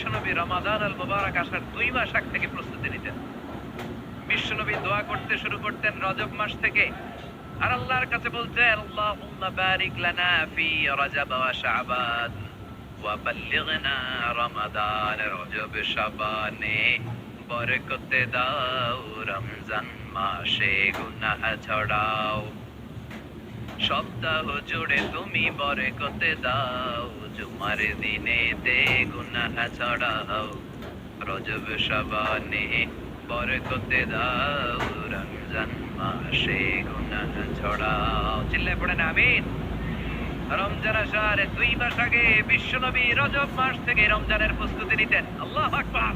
বিশ্বনবী রমাদান আল মুবারক আসার 2 মাস আগ থেকে প্রস্তুতি নিতেন। বিশ্বনবী দোয়া করতে শুরু করতেন রজব মাস থেকে, আর আল্লাহর কাছে বলতেন আল্লাহুম্মা বারিক লানা ফি রজব ওয়া শাবান ওয়া বাল্লিগনা রমাদান। রজব শাবানে বরকতে দাও, রমজান মাসে গুনাহ ঝরাও। সপ্তাহ জুড়ে তুমি বরকতে দাও, জুমার দিনেতে গুনাহ ঝরাও। রজব শাবানে বরকতে দাও, রমজান মাসে গুনাহ ঝরাও। চিল্লায় পড়েন আমিন। রমজান আসার 2 মাস আগে বিশ্বনবী রজব মাস থেকে রমজানের প্রস্তুতি নিতেন। আল্লাহু আকবার।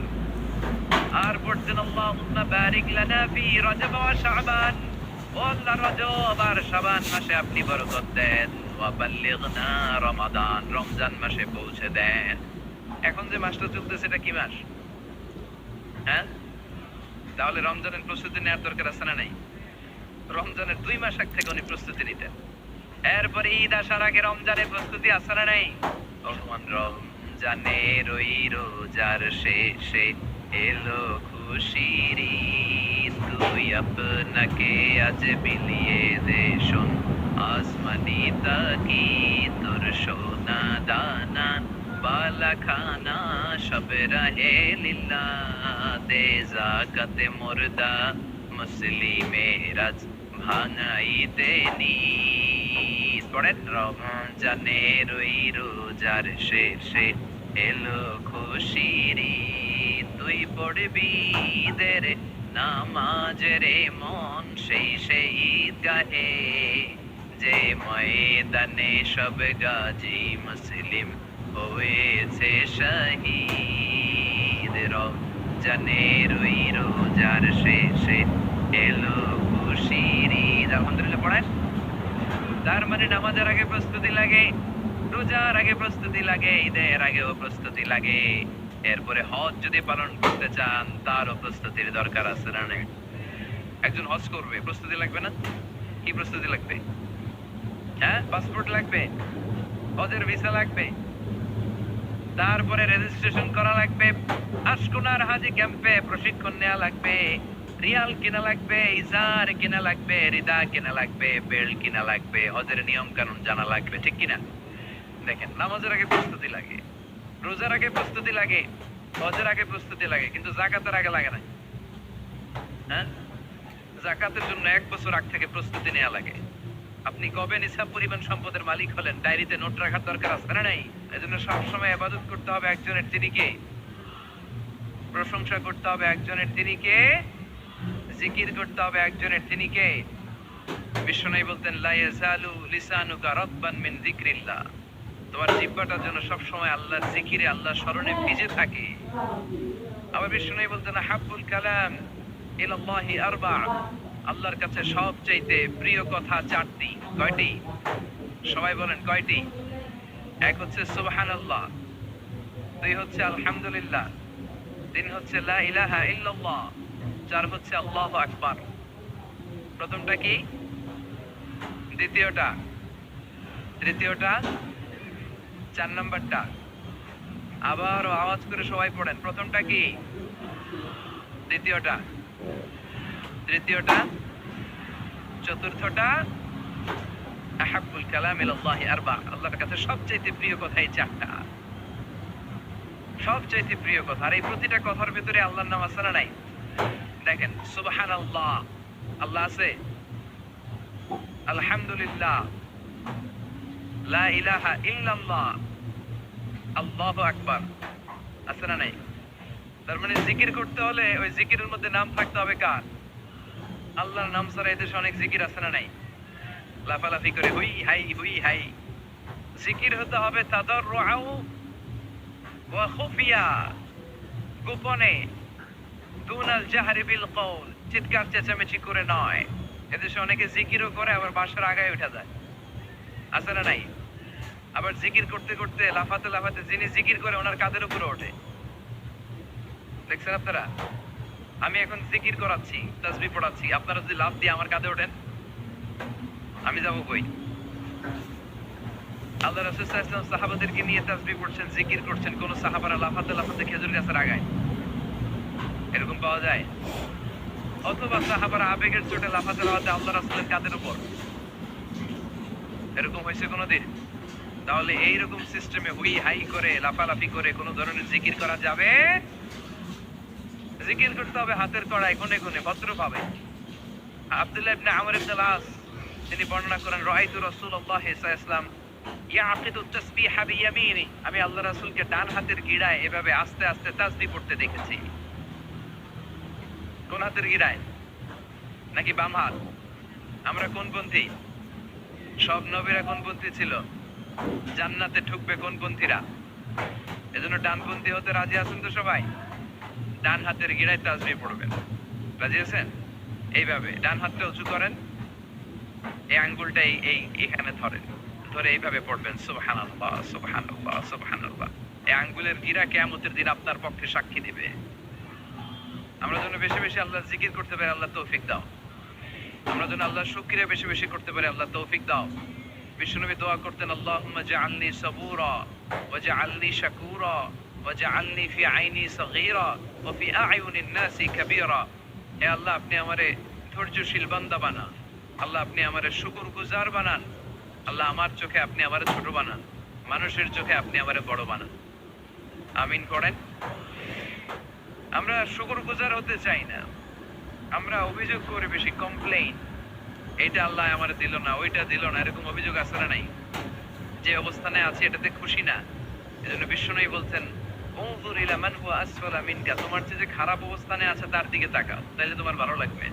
আর পড়তেন আল্লাহুম্মা বারিক লানা ফি রজব ওয়া শাবান। ও আল্লাহ, রজব আর শাবান মাসে আপনি বরকত দেন। ওয়া বাল্লিগনা রমাদান, রমজান মাসে পৌঁছে দেন। এখন যে মাসটা চলতেছে এটা কি মাস? হ্যাঁ, তাহলে রমজানের প্রস্তুতি নেওয়ার দরকার আছে না নাই? রমজানের 2 মাস আগ থেকে উনি প্রস্তুতি নিতেন। এরপরে ঈদ আসার আগে রমজানের প্রস্তুতি আছে না নাই? রমজানের ওই রোজার শেষে এলো খুশির ঈদ। তুই আপনাকে আজ বিলিয়ে দে শোন আসমানি তাকিদ। তোর সোনা দানা বালা খানা সব রাহে লিল্লাহ। দে যাকাতে মুর্দা মুসলিমের আজ ভাঙাইতে নিদ। পড়েন রমজানের ওই রোজার শেষে এলো খুশির ঈদ। তুই পড়বি ঈদের নামাজ রে মন সেই সেই ঈদগাহে, যে ময়দানে সব গাজী মুসলিম হয়েছে শহীদ। রমজানের ওই রোজার শেষে এলো খুশির ঈদ। আলহামদুলিল্লাহ পড়েন। তার মানে নামাজের আগে প্রস্তুতি লাগে, রোজার আগে প্রস্তুতি লাগে, ঈদের আগেও প্রস্তুতি লাগে। এরপরে হজ যদি পালন করতে চান তারও প্রস্তুতির দরকার আছে না নেই? একজন হজ করবে, প্রস্তুতি লাগবে না? কি প্রস্তুতি লাগবে? হ্যাঁ, পাসপোর্ট লাগবে, হজের ভিসা লাগবে, তারপরে রেজিস্ট্রেশন করা লাগবে, আশকুনার হাজি ক্যাম্পে প্রশিক্ষণ নেওয়া লাগবে, রিয়াল কিনা লাগবে, ইজার কিনা লাগবে, রিদা কিনা লাগবে, বেল্ট কিনা লাগবে, হজের নিয়ম কানুন জানা লাগবে, ঠিক কিনা? দেখেন, নামাজের আগে প্রস্তুতি লাগে, রোজার আগে প্রস্তুতি লাগে, হজের আগে প্রস্তুতি লাগে, কিন্তু যাকাতের আগে লাগে না। হ্যাঁ, যাকাতের জন্য 1 বছর আগ থেকে প্রস্তুতি নেওয়া লাগে। আপনি কবে নিসাব পরিমাণ সম্পদের মালিক হলেন ডায়েরিতে নোট রাখার দরকার আছে না নাই? এজন্য সবসময় ইবাদত করতে হবে একজনের, তিনি কে? প্রশংসা করতে হবে একজনের, তিনি কে? জিকির করতে হবে একজনের, তিনি কে? বিশ্বনবী বলতেন লা ইয়াজালু লিসানুকা রাতবান মিন যিকরিল্লাহ। তোমার জিহ্বাটা যেন সব সময় আল্লাহর জিকিরে, আল্লাহর স্মরণে ভিজে থাকে। আবার বিশ্বনবী বলতেন হাব্বুল কালাম ইলাল্লাহি আরবা। আল্লাহর কাছে সবচাইতে প্রিয় কথা 4টি। কয়টি? সবাই বলেন কয়টি? 1 হচ্ছে সুবহানাল্লাহ, 2 হচ্ছে আলহামদুলিল্লাহ, 3 হচ্ছে লা ইলাহা ইল্লাল্লাহ, 4 হচ্ছে আল্লাহু আকবার। প্রথমটা কি? দ্বিতীয়টা? তৃতীয়টা? 4 নম্বরটা? আবার আওয়াজ করে সবাই পড়েন, প্রথমটা কি? দ্বিতীয়টা? তৃতীয়টা? চতুর্থটা? আহাব্বুল কালাম ইলাল্লাহি আরবা। আল্লাহর কাছে সবচেয়ে প্রিয় কথা এই 4টা, সবচেয়ে প্রিয় কথা। আর এই প্রতিটা কথার ভিতরে আল্লাহর নাম আছে না নাই? দেখেন, সুবহানাল্লাহ আল্লাহ আছে, আলহামদুলিল্লাহ, লা ইলাহা ইল্লাল্লাহ, আল্লাহু আকবার, আছে না নাই? তার মানে জিকির করতে হলে ওই জিকিরের মধ্যে নাম থাকতে হবে কার? আল্লাহর নাম ছাড়া এদেশে অনেক জিকির আছে না নাই? লাফালাফি করে হুই হাই হুই হাই। জিকির হতে হবে তাদাররুআ ওয়া খুফিয়া, গোপনে, দুনাল জাহরি বিল কওল, চিৎকার চেঁচামেচি করে নয়। এদেশে অনেকে জিকিরও করে আবার বাসার আগায় উঠে যায়, আছে না নাই? আবার জিকির করতে করতে লাফাতে লাফাতে যিনি জিকির করে ওনার কাঁধের উপরে ওঠে, দেখছেন আপনারা? আমি এখন জিকির করাচ্ছি, তাসবিহ পড়াচ্ছি, আপনারা যদি লাফ দিয়ে আমার কাঁধে ওঠেন, আমি যাবো কই? আল্লাহ রাসূল সাল্লাল্লাহু আলাইহি ওয়াসাল্লাম সাহাবাদেরকে নিয়ে তাসবিহ পড়ছেন, জিকির করছেন, কোন সাহাবারা লাফাতে লাফাতে খেজুর গাছের আগায়, এরকম পাওয়া যায়? অথবা সাহাবারা আবেগের চোটে লাফাতে লাফাতে আল্লাহ রাসূলের কাঁধের উপর, এরকম হয়েছে কোনোদিন? তাহলে এইরকম সিস্টেমে হুই হাই করে লাফালাফি করে কোন ধরনের জিকির করা যাবে? জিকির করতে হবে হাতের কড়ায় কোণে কোণে ভদ্রভাবে। আব্দুল্লাহ ইবনে আমর ইবনে আল-আস তিনি বর্ণনা করেন, রাআইতু রাসূলুল্লাহ সাল্লাল্লাহু আলাইহি ওয়াসাল্লাম ইয়াকিদু তাসবিহা বিয়ামিনি, আমি আল্লাহ রাসূলকে ডান হাতের গিরায় এভাবে আস্তে আস্তে তাসবিহ পড়তে দেখেছি। কোন হাতের গিরায়? নাকি বাম হাত? আমরা কোন পন্থী? সব নবীরা কোন পন্থী ছিল? জান্নাতে ঢুকবে কোন পন্থীরা? এজন্য ডানপন্থী হতে রাজি আছেন তো সবাই? ডান হাতের গিরায় তাসবিহ পড়বেন, রাজি আছেন? এইভাবে ডান হাতটা উঁচু করেন, এই আঙ্গুলটা এই এখানে ধরেন, ধরে এইভাবে পড়বেন সুবহানাল্লাহ সুবহানাল্লাহ সুবহানাল্লাহ। এই আঙ্গুলের গিরা কিয়ামতের দিন আপনার পক্ষে সাক্ষী দিবে। আমরা যেন বেশি বেশি আল্লাহর জিকির করতে পারি, আল্লাহ তৌফিক দাও। আমরা যেন আল্লাহর শুকরিয়া বেশি বেশি করতে পারি, আল্লাহ তৌফিক দাও। বিশ্বনবী দোয়া করতেন, আল্লাহুম্মা জাআলনি সাবুরা ওয়া জাআলনি শাকুরা ওয়া জাআলনি ফি আইনি সগীরা ওয়া ফি আ'য়ুনিন নাসি কাবীরা। হে আল্লাহ, আপনি আমারে ধৈর্যশীল বান্দা বানান। আল্লাহ, আপনি আমারে শুকরগুজার বানান। আল্লাহ, আমার চোখে আপনি আমারে ছোট বানান, মানুষের চোখে আপনি আমারে বড় বানান। আমিন করেন। আমরা শুকরগুজার হতে চাই না, আমরা অভিযোগ করে বেশি, কমপ্লেইন, এইটা আল্লাহ আমারে দিল না, ওইটা দিল না, এরকম অভিযোগ আছে না নাই? যে অবস্থানে আছে এটাতে খুশি না। এজন্য বিশ্বনবী বলছেন, উনজুর ইলা মান হুয়া আসফালা মিনকা, তোমার চেয়ে যে খারাপ অবস্থানে আছে তার দিকে তাকাও, তাইলে তোমার ভালো লাগবে।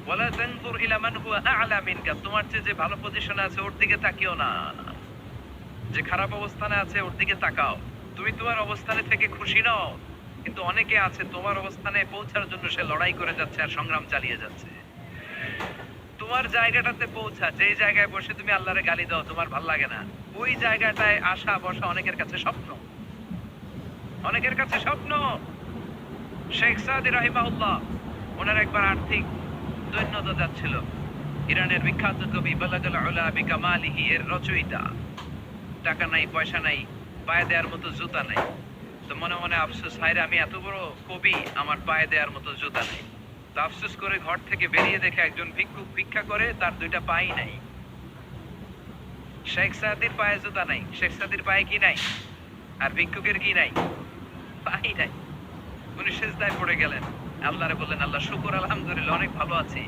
ওয়ালা তানজুর ইলা মান হুয়া আ'লা মিনকা, তোমার চেয়ে যে ভালো পজিশনে আছে ওর দিকে তাকিও না, যে খারাপ অবস্থানে আছে ওর দিকে তাকাও। তুমি তোমার অবস্থানে থেকে খুশি নও, কিন্তু অনেকে আছে তোমার অবস্থানে পৌঁছার জন্য সে লড়াই করে যাচ্ছে আর সংগ্রাম চালিয়ে যাচ্ছে। তোমার জায়গাটাতে পৌঁছা, যেই জায়গায় বসে তুমি আল্লাহরে গালি দাও, তোমার ভাল লাগে না, ওই জায়গাটায় আসা বসা অনেকের কাছে স্বপ্ন, অনেকের কাছে স্বপ্ন। শেখ সাদি রাহিমাহুল্লাহ, ওনার একবার আর্থিক দৈন্যতা যাচ্ছিল। ইরানের বিখ্যাত কবি বালাগাল উলা বিকামালিহি এর রচয়িতা, টাকা নাই, পয়সা নাই, পায়ে দেওয়ার মতো জুতা নাই। তো মনে মনে আফসোস, হায়রে আমি এত বড় কবি, আমার পায়ে দেওয়ার মতো জুতা নেই। তো আফসোস করে ঘর থেকে বেরিয়ে দেখে একজন ভিক্ষুক ভিক্ষা করে, তার দুইটা পাই নাই। শেখ সাদির পায়ে জুতা নাই, শেখ সাদির পায়ে কি নাই? আর ভিক্ষুকের কি নাই? পাই নাই। উনি সিজদায় পড়ে গেলেন, আল্লাহরে বললেন, আল্লাহ শুকর, আলহামদুলিল্লাহ, অনেক ভালো আছি,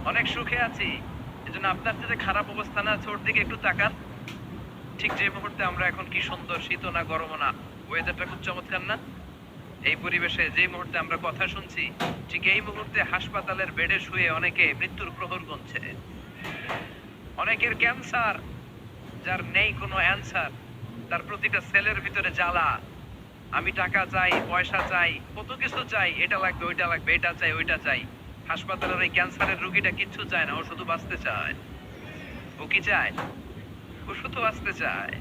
অনেক সুখে আছি। এজন্য আপনার যে খারাপ অবস্থানে আছে ওর দিকে একটু তাকান। ঠিক যে মুহূর্তে আমরা এখন কি সুন্দর, শীত না গরম না, ওয়েদারটা খুব চমৎকার না? এই পরিবেশে যে মুহূর্তে আমরা কথা শুনছি, ঠিক এই মুহূর্তে হাসপাতালের বেডে শুয়ে অনেকে মৃত্যুর প্রহর গুনছে। অনেকের ক্যান্সার, যার নেই কোনো অ্যান্সার, তার প্রতিটা সেলের ভিতরে জ্বালা, আমি টাকা চাই, পয়সা চাই, কত কিছু চাই, এটা লাগবে, ওইটা লাগবে, এটা চাই, ওইটা চাই। হাসপাতালের এই ক্যান্সারের রোগীটা কিচ্ছু চায় না, ও শুধু বাঁচতে চায়। ও কি চায়? ও শুধু বাঁচতে চায়।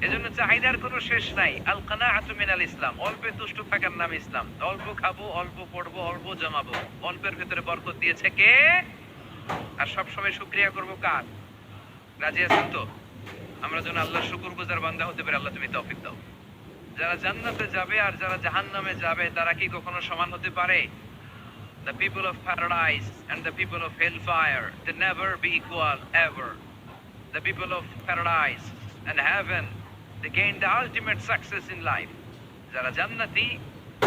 এজন্য চাহিদার কোনো শেষ নাই। আল কানাআতু মিনাল ইসলাম, অল্পে তুষ্ট থাকার নাম ইসলাম। অল্প খাবো, অল্প পড়বো, অল্প জমাবো। অল্পের ভিতরে বরকত দিয়েছে কে? আর সবসময় শুকরিয়া করবো কার? রাজি আছেন তো? আমরা যেন আল্লাহর শুকরগুজার বান্দা হতে পারি, আল্লাহ তুমি তৌফিক দাও। যারা জান্নাতে যাবে আর যারা জাহান্নামে যাবে, তারা কি কখনো সমান হতে পারে? The people of paradise and the people of hellfire, they never be equal ever. The people of paradise and heaven, they gain the ultimate success in life. যারা জান্নাতি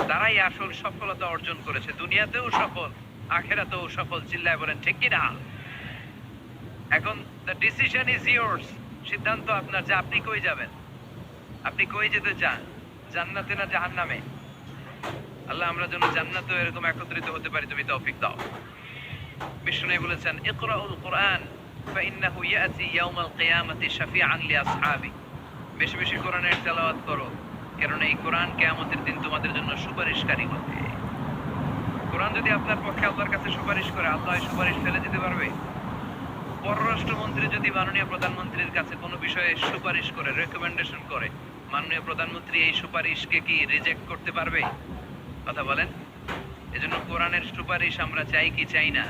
তারাই আসল সফলতা অর্জন করেছে, দুনিয়াতেও সফল, আখিরাতেও সফল। চিল্লায় বলেন ঠিক কি না? এখন the decision is yours, সিদ্ধান্ত আপনার যে আপনি কই যাবেন, আপনি কই যেতে চান, জান্নাতে না জাহান্নামে? আল্লাহ আমরা যেন জান্নাতে এরকম একত্রিত হতে পারি, তুমি তৌফিক দাও। বিষ্ণু বলেছেন, ইকরাউল কুরআন ফাইন্নাহু ইয়াতি ইয়াউমাল কিয়ামাতি শাফিআন লিআসহাবি, বেশি বেশি কোরআনের তেলাওয়াত করো, কারণ এই কোরআন কিয়ামতের দিন তোমাদের জন্য সুপারিশকারী হবে। কোরআন যদি আপনার পক্ষে আল্লাহর কাছে সুপারিশ করে, আল্লাহ এই সুপারিশ ফেলে দিতে পারবে? পররাষ্ট্রমন্ত্রী যদি মাননীয় প্রধানমন্ত্রীর কাছে কোনো বিষয়ে সুপারিশ করে, রেকমেন্ডেশন করে, মাননীয় প্রধানমন্ত্রী এই সুপারিশকে কি রিজেক্ট করতে পারবে? কথা বলেন। এজন্য কোরআনের সুপারিশ আমরা চাই কি চাই না?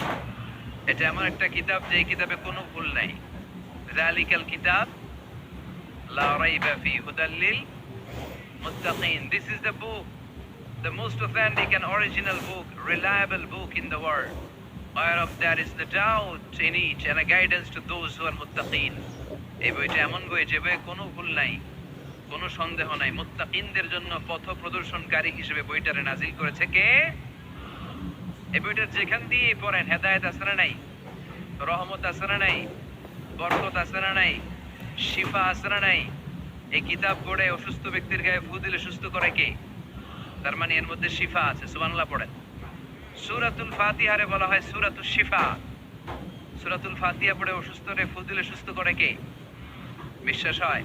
এটা এমন একটা কিতাব যে কিতাবে কোনো ভুল নাই, যালিকাল কিতাব লা রাইবা ফি হুদাল লিল মুত্তাকিন। This is the book, the most authentic and original book, reliable book in the world, whereof there is no doubt in it and a guidance to those who are muttaqin. এই বইটা এমন বই যে বইয়ে কোনো ভুল নাই, কোনো সন্দেহ নাই। মুত্তাকিনদের জন্য পথ প্রদর্শনকারী হিসেবে বইটারে নাজিল করেছে কে? এই বইটার যেখান দিয়ে পড়েন হেদায়েত আছে না নাই, রহমত আছে না নাই, বরকত আছে না নাই, শিফা আছে না নাই। এই কিতাব পড়ে অসুস্থ ব্যক্তির গায়ে ফু দিলে সুস্থ করে কে? তার মানে এর মধ্যে শিফা আছে। সুবহানাল্লাহ পড়েন। সূরাতুল ফাতিহারে বলা হয় সূরাতুশ শিফা। সূরাতুল ফাতিহা পড়ে অসুস্থরে ফু দিলে সুস্থ করে কে? বিশ্বাস হয়?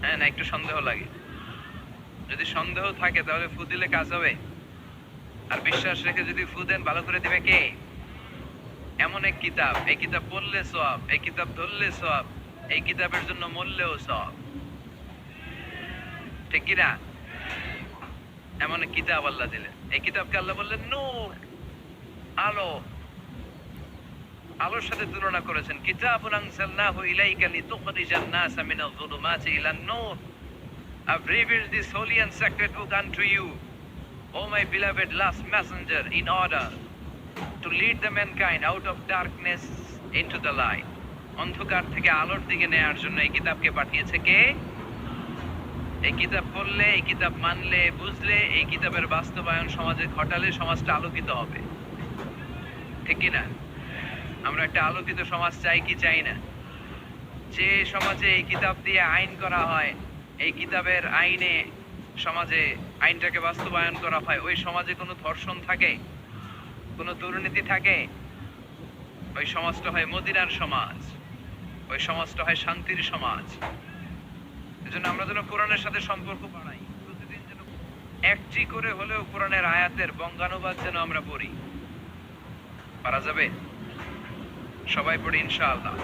হ্যাঁ না একটু সন্দেহ লাগে? যদি সন্দেহ থাকে তাহলে ফু দিলে কাজ হবে? আর বিশ্বাস রেখে যদি ফু দেন ভালো করে দিবে কে? এমন এক কিতাব, এই কিতাব পড়লে সওয়াব, এই কিতাব ধরলে সওয়াব, এই কিতাবের জন্য মরলেও সওয়াব। ঠিক কি না? এমন এক কিতাব আল্লাহ দিলেন। এই কিতাবকে আল্লাহ বললেন নূর, আলো। আলোর সাথে তুলনা করেছেন। কিতাবুন আনজালনাহু ইলাইকা লিতুখরিজান NASA Minaj যুলুমাতি ইলান Noor. I've revealed this holy and sacred book unto you, O my beloved last messenger, in order to lead the mankind out of darkness into the light. অন্ধকার থেকে আলোর দিকে নেয়ার জন্য এই কিতাবকে পাঠিয়েছে কে? এই কিতাব পড়লে, এই কিতাব মানলে, বুঝলে, এই কিতাবের বাস্তবায়ন সমাজে ঘটালে সমাজটা আলোকিত হবে। ঠিক কি না? আমরা একটা আলোকিত সমাজ চাই কি চাই না? যে সমাজে এই কিতাব দিয়ে আইন করা হয়, এই কিতাবের আইনে সমাজে আইনটাকে বাস্তবায়ন করা হয়, ওই সমাজে কোনো ধর্ষণ থাকে, কোনো দুর্নীতি থাকে, ওই সমাজটা হয় মদিনার সমাজ, ওই সমাজটা হয় শান্তির সমাজ। এজন্য আমরা যেন কোরআনের সাথে সম্পর্ক বাড়াই, প্রতিদিন যেন একটি করে হলেও কোরআনের আয়াতের বঙ্গানুবাদ যেন আমরা পড়ি। পারা যাবে? সবাই পড়ি ইনশাআল্লাহ।